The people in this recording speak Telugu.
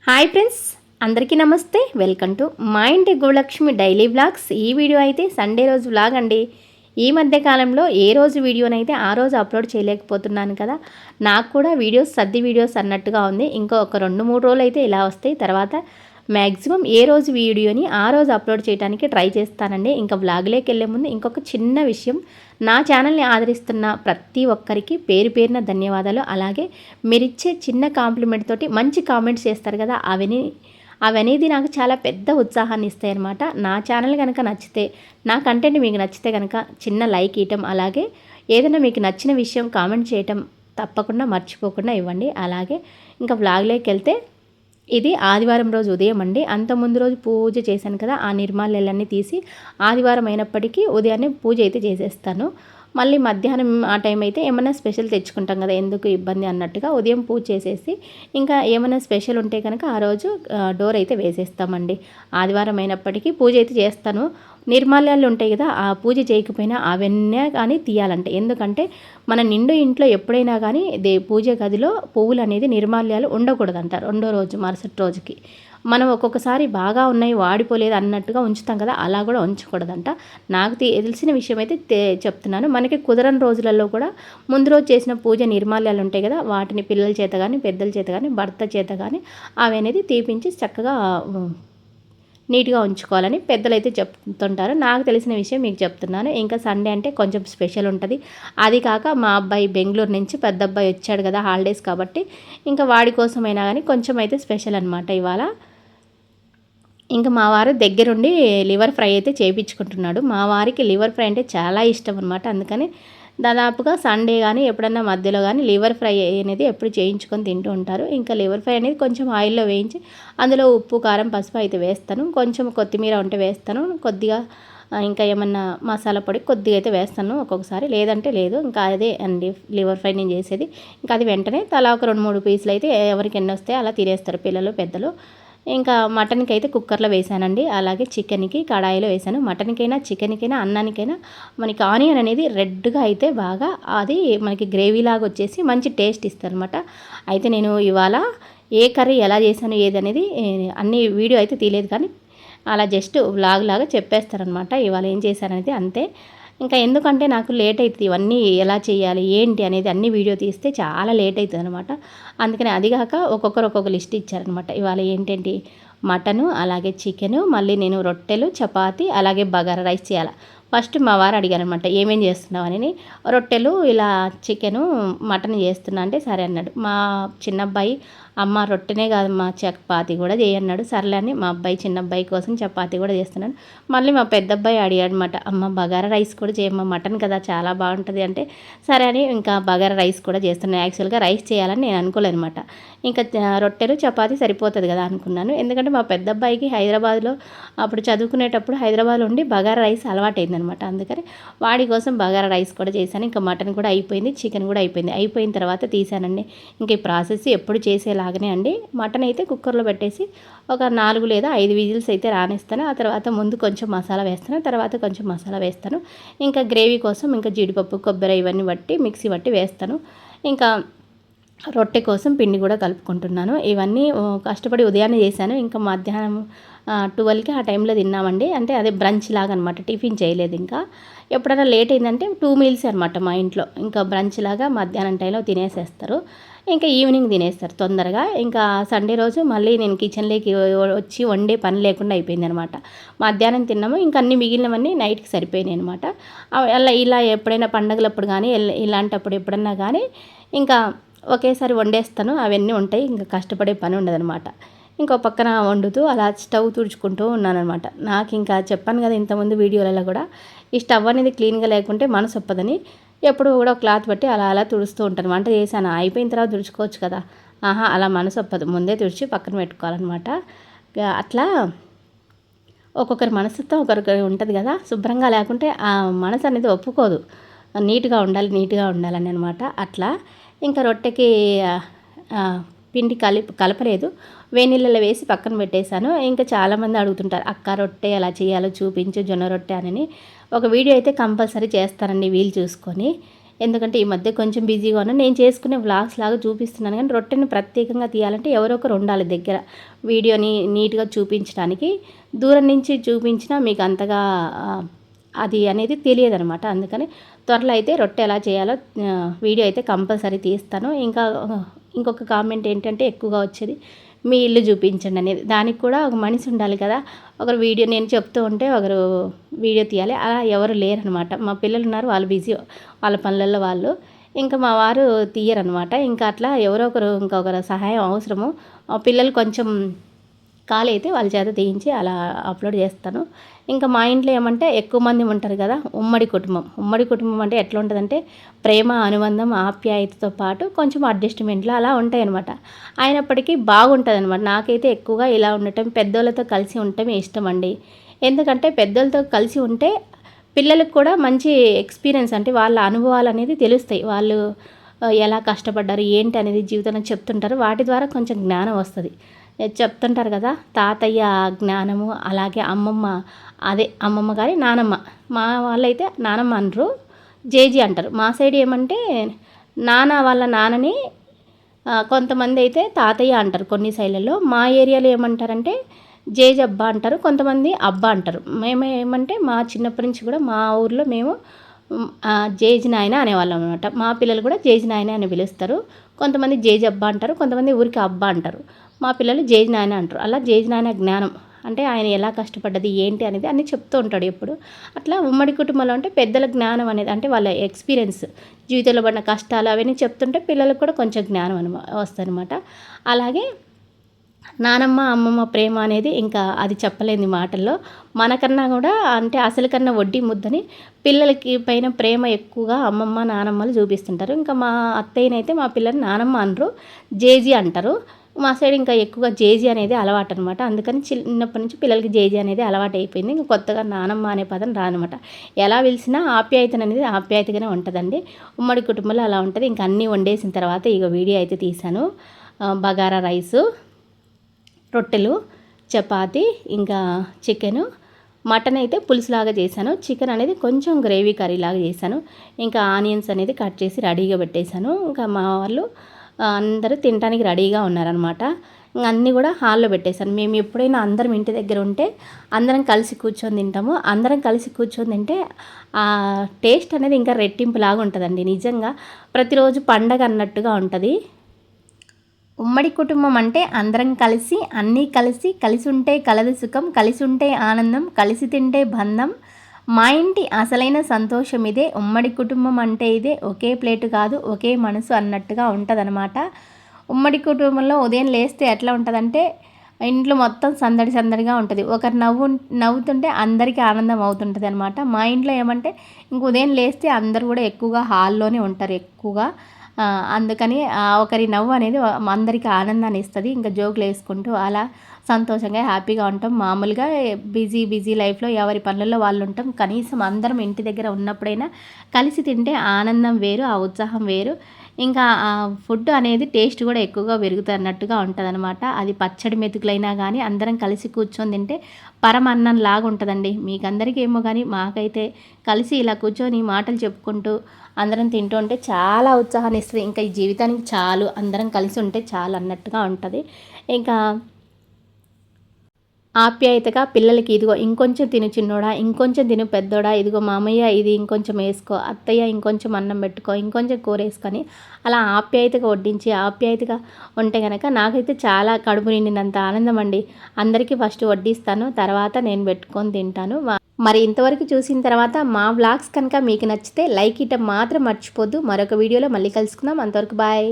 హాయ్ ఫ్రెండ్స్, అందరికీ నమస్తే. వెల్కమ్ టు మా ఇంటి గోలక్ష్మి డైలీ వ్లాగ్స్. ఈ వీడియో అయితే సండే రోజు వ్లాగ్ అండి. ఈ మధ్య కాలంలో ఏ రోజు వీడియోనైతే ఆ రోజు అప్లోడ్ చేయలేకపోతున్నాను కదా. నాకు కూడా సర్ది వీడియోస్ అన్నట్టుగా ఉంది. ఇంకా ఒక 2-3 రోజులు అయితే ఇలా వస్తాయి. తర్వాత మ్యాక్సిమం ఏ రోజు వీడియోని ఆ రోజు అప్లోడ్ చేయడానికి ట్రై చేస్తానండి. ఇంకా వ్లాగ్లోకి వెళ్ళే ముందు ఇంకొక చిన్న విషయం, నా ఛానల్ని ఆదరిస్తున్న ప్రతి ఒక్కరికి పేరు పేరున ధన్యవాదాలు. అలాగే మీరిచ్చే చిన్న కాంప్లిమెంట్ తోటి మంచి కామెంట్స్ చేస్తారు కదా, అవనేది నాకు చాలా పెద్ద ఉత్సాహాన్ని ఇస్తాయి అన్నమాట. నా ఛానల్ కనుక నచ్చితే, నా కంటెంట్ మీకు నచ్చితే కనుక చిన్న లైక్ ఇవ్వటం, అలాగే ఏదైనా మీకు నచ్చిన విషయం కామెంట్ చేయటం తప్పకుండా మర్చిపోకుండా ఇవ్వండి. అలాగే ఇంకా వ్లాగ్లోకి వెళ్తే, ఇది ఆదివారం రోజు ఉదయం అండి. అంత ముందు రోజు పూజ చేశాను కదా, ఆ నిర్మాల్యాలన్నీ తీసి ఆదివారం అయినప్పటికీ ఉదయాన్నే పూజ అయితే చేసేస్తాను. మళ్ళీ మధ్యాహ్నం ఆ టైం అయితే ఏమైనా స్పెషల్ తెచ్చుకుంటాం కదా, ఎందుకు ఇబ్బంది అన్నట్టుగా ఉదయం పూజ చేసేసి ఇంకా ఏమైనా స్పెషల్ ఉంటే కనుక ఆ రోజు డోర్ అయితే వేసేస్తామండి. ఆదివారం అయినప్పటికీ పూజ అయితే చేస్తాను. నిర్మాల్యాలు ఉంటాయి కదా, ఆ పూజ చేయకపోయినా అవన్నీ కానీ తీయాలంటే, ఎందుకంటే మన నిండు ఇంట్లో ఎప్పుడైనా కానీ పూజ గదిలో పువ్వులు అనేది నిర్మాల్యాలు ఉండకూడదంట. రెండో రోజు మరుసటి రోజుకి మనం ఒక్కొక్కసారి బాగా ఉన్నాయి వాడిపోలేదు అన్నట్టుగా ఉంచుతాం కదా, అలా కూడా ఉంచకూడదంట. నాకు తెలిసిన విషయం అయితే చెప్తున్నాను. మనకి కుదరని రోజులలో కూడా ముందు రోజు చేసిన పూజ నిర్మాల్యాలు ఉంటాయి కదా, వాటిని పిల్లల చేత కానీ పెద్దల చేత కానీ భర్త చేత కానీ అవి అనేది తీపించి చక్కగా నీట్గా ఉంచుకోవాలని పెద్దలైతే చెప్తుంటారు. నాకు తెలిసిన విషయం మీకు చెప్తున్నాను. ఇంకా సండే అంటే కొంచెం స్పెషల్ ఉంటుంది. అది కాక మా అబ్బాయి బెంగళూరు నుంచి పెద్ద అబ్బాయి వచ్చాడు కదా హాలిడేస్ కాబట్టి, ఇంకా వాడి కోసమైనా కానీ కొంచెం అయితే స్పెషల్ అనమాట ఇవాళ. ఇంకా మా వారు దగ్గరుండి లివర్ ఫ్రై అయితే చేయించుకుంటున్నాడు. మా వారికి లివర్ ఫ్రై అంటే చాలా ఇష్టం అనమాట. అందుకని దాదాపుగా సండే కానీ ఎప్పుడన్నా మధ్యలో కానీ లివర్ ఫ్రై అనేది ఎప్పుడు చేయించుకొని తింటూ ఉంటారు. ఇంకా లివర్ ఫ్రై అనేది కొంచెం ఆయిల్లో వేయించి అందులో ఉప్పు కారం పసుపు అయితే వేస్తాను. కొంచెం కొత్తిమీర ఉంటే వేస్తాను. కొద్దిగా ఇంకా ఏమన్నా మసాలా పొడి కొద్దిగా అయితే వేస్తాను ఒక్కొక్కసారి, లేదంటే లేదు. ఇంకా అదే అండి లివర్ ఫ్రై నేను చేసేది. ఇంకా అది వెంటనే తలా ఒక 2-3 పీసులు అయితే ఎవరికి ఎన్ని వస్తాయో అలా తినేస్తారు పిల్లలు పెద్దలు. ఇంకా మటన్కి అయితే కుక్కర్లో వేసానండి. అలాగే చికెన్కి కడాయిలో వేసాను. మటన్కైనా చికెన్కైనా అన్నానికైనా మనకి ఆనియన్ అనేది రెడ్గా అయితే బాగా అది మనకి గ్రేవీలాగా వచ్చేసి మంచి టేస్ట్ ఇస్తుంది అనమాట. అయితే నేను ఇవాళ ఏ కర్రీ ఎలా చేశాను ఏదనేది అన్ని వీడియో అయితే తీయలేదు, కానీ అలా జస్ట్ వ్లాగ్ లాగా చెప్పేస్తారనమాట. ఇవాళ ఏం చేశాననేది అంతే. ఇంకా ఎందుకంటే నాకు లేట్ అవుతుంది, ఇవన్నీ ఎలా చేయాలి ఏంటి అనేది అన్ని వీడియో తీస్తే చాలా లేట్ అవుతుంది అనమాట. అందుకని అదిగాక ఒక్కొక్కరు ఒక్కొక్క లిస్ట్ ఇచ్చారనమాట. ఇవాళ ఏంటంటే మటను, అలాగే చికెను, మళ్ళీ నేను రొట్టెలు, చపాతి, అలాగే బగారా రైస్ చేయాలి. ఫస్ట్ మా వారు అడిగారనమాట ఏమేం చేస్తున్నావు అని. రొట్టెలు ఇలా చికెను మటన్ చేస్తున్నా అంటే సరే అన్నాడు. మా చిన్నబ్బాయి అమ్మ రొట్టెనే కాదమ్మా చపాతి కూడా చేయన్నాడు. సర్లే అని మా అబ్బాయి చిన్నబ్బాయి కోసం చపాతి కూడా చేస్తున్నాను. మళ్ళీ మా పెద్ద అబ్బాయి అడిగాడనమాట, అమ్మ బగారా రైస్ కూడా చేయమ్మా, మటన్ కదా చాలా బాగుంటుంది అంటే సరే అని ఇంకా బగారా రైస్ కూడా చేస్తున్నాను. యాక్చువల్గా రైస్ చేయాలని నేను అనుకోలేదనమాట. ఇంకా రొట్టెలు చపాతి సరిపోతుంది కదా అనుకున్నాను. ఎందుకంటే మా పెద్ద అబ్బాయికి హైదరాబాద్లో అప్పుడు చదువుకునేటప్పుడు హైదరాబాద్లో ఉండి బగారా రైస్ అలవాటైందనమాట. అందుకని వాడి కోసం బగారా రైస్ కూడా చేశాను. ఇంకా మటన్ కూడా అయిపోయింది, చికెన్ కూడా అయిపోయింది. అయిపోయిన తర్వాత తీసానండి. ఇంక ఈ ప్రాసెస్ ఎప్పుడు చేసేలాగానే అండి. మటన్ అయితే కుక్కర్లో పెట్టేసి ఒక 4 లేదా 5 విజిల్స్ అయితే రానిస్తాను. ఆ తర్వాత ముందు కొంచెం మసాలా వేస్తాను, తర్వాత కొంచెం మసాలా వేస్తాను. ఇంకా గ్రేవీ కోసం ఇంకా జీడిపప్పు కొబ్బరి ఇవన్నీ బట్టి మిక్సీ బట్టి వేస్తాను. ఇంకా రొట్టె కోసం పిండి కూడా కలుపుకుంటున్నాను. ఇవన్నీ కష్టపడి ఉదయాన్నే చేశాను. ఇంకా మధ్యాహ్నం 12కి ఆ టైంలో తిన్నామండి. అంటే అదే బ్రంచ్ లాగా అనమాట, టిఫిన్ చేయలేదు. ఇంకా ఎప్పుడైనా లేట్ అయిందంటే 2 మీల్స్ అనమాట మా ఇంట్లో. ఇంకా బ్రంచ్ లాగా మధ్యాహ్నం టైంలో తినేసేస్తారు. ఇంకా ఈవినింగ్ తినేస్తారు తొందరగా. ఇంకా సండే రోజు మళ్ళీ నేను కిచెన్లోకి వచ్చి వండే పని లేకుండా అయిపోయింది అనమాట. మధ్యాహ్నం తిన్నాము, ఇంకా అన్ని మిగిలినవన్నీ నైట్కి సరిపోయినాయి అనమాట. అలా ఇలా ఎప్పుడైనా పండగలప్పుడు కానీ ఇలాంటప్పుడు ఎప్పుడన్నా కానీ ఇంకా ఒకేసారి వండేస్తాను. అవన్నీ ఉంటాయి, ఇంకా కష్టపడే పని ఉండదనమాట. ఇంకో పక్కన వండుతూ అలా స్టవ్ తుడుచుకుంటూ ఉన్నానమాట. నాకు ఇంకా చెప్పాను కదా ఇంతకుముందు వీడియోలలో కూడా, ఈ స్టవ్ అనేది క్లీన్గా లేకుంటే మనసు ఒప్పదని ఎప్పుడు కూడా క్లాత్ బట్టి అలా అలా తుడుస్తూ ఉంటాను. వంట చేశాను అయిపోయిన తర్వాత తుడుచుకోవచ్చు కదా, అలా మనసు ఒప్పదు, ముందే తుడిచి పక్కన పెట్టుకోవాలన్నమాట. అట్లా ఒక్కొక్కరి మనసుతో ఒకరికి ఉంటుంది కదా, శుభ్రంగా లేకుంటే ఆ మనసు అనేది ఒప్పుకోదు. నీట్గా ఉండాలని అనమాట. అట్లా ఇంకా రొట్టెకి పిండి కలపలేదు, వేనీళ్ళలో వేసి పక్కన పెట్టేశాను. ఇంకా చాలామంది అడుగుతుంటారు, అక్క రొట్టె ఎలా చేయాలో చూపించు, జొన్న రొట్టె అని. ఒక వీడియో అయితే కంపల్సరీ చేస్తానండి వీలు చూసుకొని. ఎందుకంటే ఈ మధ్య కొంచెం బిజీగా ఉన్నాను. నేను చేసుకునే వ్లాగ్స్ లాగా చూపిస్తున్నాను కానీ రొట్టెని ప్రత్యేకంగా తీయాలంటే ఎవరో ఒకరు ఉండాలి దగ్గర, వీడియోని నీట్గా చూపించడానికి. దూరం నుంచి చూపించినా మీకు అంతగా అది అనేది తెలియదనమాట. అందుకని త్వరలో అయితే రొట్టె ఎలా చేయాలో వీడియో అయితే కంపల్సరీ తీస్తాను. ఇంకొక కామెంట్ ఏంటంటే ఎక్కువగా వచ్చేది, మీ ఇల్లు చూపించండి అనేది. దానికి కూడా ఒక మనిషి ఉండాలి కదా, ఒకరు వీడియో నేను చెప్తూ ఉంటే ఒకరు వీడియో తీయాలి. అలా ఎవరు లేరనమాట. మా పిల్లలు ఉన్నారు, వాళ్ళు బిజీ వాళ్ళ పనులలో వాళ్ళు. ఇంకా మా వారు తీయరనమాట. ఇంకా అట్లా ఎవరో ఒకరు ఇంకొకరు సహాయం అవసరము. పిల్లలు కొంచెం ఖాళీ అయితే వాళ్ళ చేత తీయించి అలా అప్లోడ్ చేస్తాను. ఇంకా మా ఇంట్లో ఏమంటే ఎక్కువ మంది ఉంటారు కదా, ఉమ్మడి కుటుంబం అంటే ఎట్లా ఉంటుందంటే ప్రేమ, అనుబంధం, ఆప్యాయతతో పాటు కొంచెం అడ్జస్ట్మెంట్లు అలా ఉంటాయన్నమాట. అయినప్పటికీ బాగుంటుంది అనమాట. నాకైతే ఎక్కువగా ఇలా ఉండటం, పెద్దోళ్ళతో కలిసి ఉండటమే ఇష్టం అండి. ఎందుకంటే పెద్దోళ్ళతో కలిసి ఉంటే పిల్లలకు కూడా మంచి ఎక్స్పీరియన్స్, అంటే వాళ్ళ అనుభవాలు అనేది తెలుస్తాయి. వాళ్ళు ఎలా కష్టపడ్డారు ఏంటి అనేది జీవితంలో చెప్తుంటారు. వాటి ద్వారా కొంచెం జ్ఞానం వస్తుంది. చెప్తుంటారు కదా, తాతయ్య జ్ఞానము, అలాగే అమ్మమ్మ గారి నానమ్మ. మా వాళ్ళైతే నానమ్మ అనరు, జేజీ అంటారు. మా సైడ్ ఏమంటే వాళ్ళ నాన్నని కొంతమంది అయితే తాతయ్య అంటారు కొన్ని సైడ్లలో. మా ఏరియాలో ఏమంటారంటే జేజీ అబ్బా అంటారు, కొంతమంది అబ్బా అంటారు. మేము ఏమంటే మా చిన్నప్పటి నుంచి కూడా మా ఊర్లో మేము జేజీ నాయన అనేవాళ్ళం అనమాట. మా పిల్లలు కూడా జేజీ నాయన అని పిలుస్తారు. కొంతమంది జేజీ అబ్బా అంటారు, కొంతమంది ఊరికి అబ్బా అంటారు. మా పిల్లలు జేజీ నాయన అంటారు. అలా జేజీ నాయన జ్ఞానం అంటే ఆయన ఎలా కష్టపడ్డది ఏంటి అనేది అన్నీ చెప్తూ ఉంటాడు ఎప్పుడు. అట్లా ఉమ్మడి కుటుంబంలో అంటే పెద్దల జ్ఞానం అనేది, అంటే వాళ్ళ ఎక్స్పీరియన్స్, జీవితంలో పడిన కష్టాలు అవన్నీ చెప్తుంటే పిల్లలకు కూడా కొంచెం జ్ఞానం వస్తుంది అనమాట. అలాగే నానమ్మ, అమ్మమ్మ ప్రేమ అనేది ఇంకా అది చెప్పలేని మాటల్లో. మనకన్నా కూడా అంటే అసలు కన్నా వడ్డీ ముద్దని పిల్లలకి పైన ప్రేమ ఎక్కువగా అమ్మమ్మ, నానమ్మలు చూపిస్తుంటారు. ఇంకా మా అత్తయ్యనైతే మా పిల్లలు నానమ్మ అనరు, జేజీ అంటారు. మా సైడ్ ఇంకా ఎక్కువగా జేజీ అనేది అలవాటు అనమాట. అందుకని చిన్నప్పటి నుంచి పిల్లలకి జేజీ అనేది అలవాటు అయిపోయింది. ఇంకా కొత్తగా నానమ్మ అనే పదం రానమాట. ఎలా పిలిచినా ఆప్యాయత అనేది ఆప్యాయతగానే ఉంటుందండి. ఉమ్మడి కుటుంబంలో అలా ఉంటుంది. ఇంకా అన్నీ వండేసిన తర్వాత ఇక వీడియో అయితే తీశాను. బగారా రైసు, రొట్టెలు, చపాతి, ఇంకా చికెను, మటన్ అయితే పులుసులాగా చేశాను. చికెన్ అనేది కొంచెం గ్రేవీ కర్రీ లాగా చేశాను. ఇంకా ఆనియన్స్ అనేది కట్ చేసి రెడీగా పెట్టేశాను. ఇంకా మా వాళ్ళు అందరూ తినడానికి రెడీగా ఉన్నారనమాట. అన్నీ కూడా హాల్లో పెట్టేశాను. మేము ఎప్పుడైనా అందరం ఇంటి దగ్గర ఉంటే అందరం కలిసి కూర్చొని తింటాము. అందరం కలిసి కూర్చొని తింటే ఆ టేస్ట్ అనేది ఇంకా రెట్టింపులాగా ఉంటుందండి. నిజంగా ప్రతిరోజు పండగ అన్నట్టుగా ఉంటుంది. ఉమ్మడి కుటుంబం అంటే అందరం కలిసి, అన్నీ కలిసి, కలిసి ఉంటే కలదు సుఖం, కలిసి ఉంటే ఆనందం, కలిసి తింటే బంధం, మా ఇంటి అసలైన సంతోషం ఇదే. ఉమ్మడి కుటుంబం అంటే ఇదే, ఒకే ప్లేటు కాదు ఒకే మనసు అన్నట్టుగా ఉంటుందన్నమాట. ఉమ్మడి కుటుంబంలో ఉదయం లేస్తే ఎట్లా ఉంటుందంటే ఇంట్లో మొత్తం సందడిగా ఉంటుంది. ఒకరు నవ్వుతుంటే అందరికీ ఆనందం అవుతుంటుంది అనమాట. మా ఇంట్లో ఏమంటే ఇంక ఉదయం లేస్తే అందరూ కూడా ఎక్కువగా హాల్లోనే ఉంటారు ఎక్కువగా. అందుకని ఒకరి నవ్వు అనేది అందరికీ ఆనందాన్ని ఇస్తుంది. ఇంకా జోకులు వేసుకుంటూ అలా సంతోషంగా హ్యాపీగా ఉంటాం. మామూలుగా బిజీ లైఫ్లో ఎవరి పనులలో వాళ్ళు ఉంటాం. కనీసం అందరం ఇంటి దగ్గర ఉన్నప్పుడైనా కలిసి తింటే ఆనందం వేరు, ఆ ఉత్సాహం వేరు. ఇంకా ఫుడ్ అనేది టేస్ట్ కూడా ఎక్కువగా పెరుగుతున్నట్టుగా ఉంటుంది అనమాట. అది పచ్చడి మెతుకులైనా కానీ అందరం కలిసి కూర్చొని తింటే పరమన్నం లాగా ఉంటుందండి. మీకు అందరికీ ఏమో కానీ మాకైతే కలిసి ఇలా కూర్చొని మాటలు చెప్పుకుంటూ అందరం తింటూ ఉంటే చాలా ఉత్సాహాన్ని ఇస్తుంది. ఇంకా ఈ జీవితానికి చాలు, అందరం కలిసి ఉంటే చాలు అన్నట్టుగా ఉంటుంది. ఇంకా ఆప్యాయతగా పిల్లలకి ఇదిగో ఇంకొంచెం తిను చిన్నోడా, ఇంకొంచెం తిను పెద్దోడా, ఇదిగో మామయ్య ఇది ఇంకొంచెం వేసుకో, అత్తయ్య ఇంకొంచెం అన్నం పెట్టుకో, ఇంకొంచెం కూర వేసుకొని అలా ఆప్యాయతగా వడ్డించి ఆప్యాయతగా ఉంటే కనుక నాకైతే చాలా కడుపు నిండినంత ఆనందం అండి. అందరికీ ఫస్ట్ వడ్డిస్తాను, తర్వాత నేను పెట్టుకొని తింటాను. మరి ఇంతవరకు చూసిన తర్వాత మా వ్లాగ్స్ కనుక మీకు నచ్చితే లైక్ ఇవ్వడం మాత్రం మర్చిపోద్దు. మరొక వీడియోలో మళ్ళీ కలుసుకుందాం. అంతవరకు బాయ్.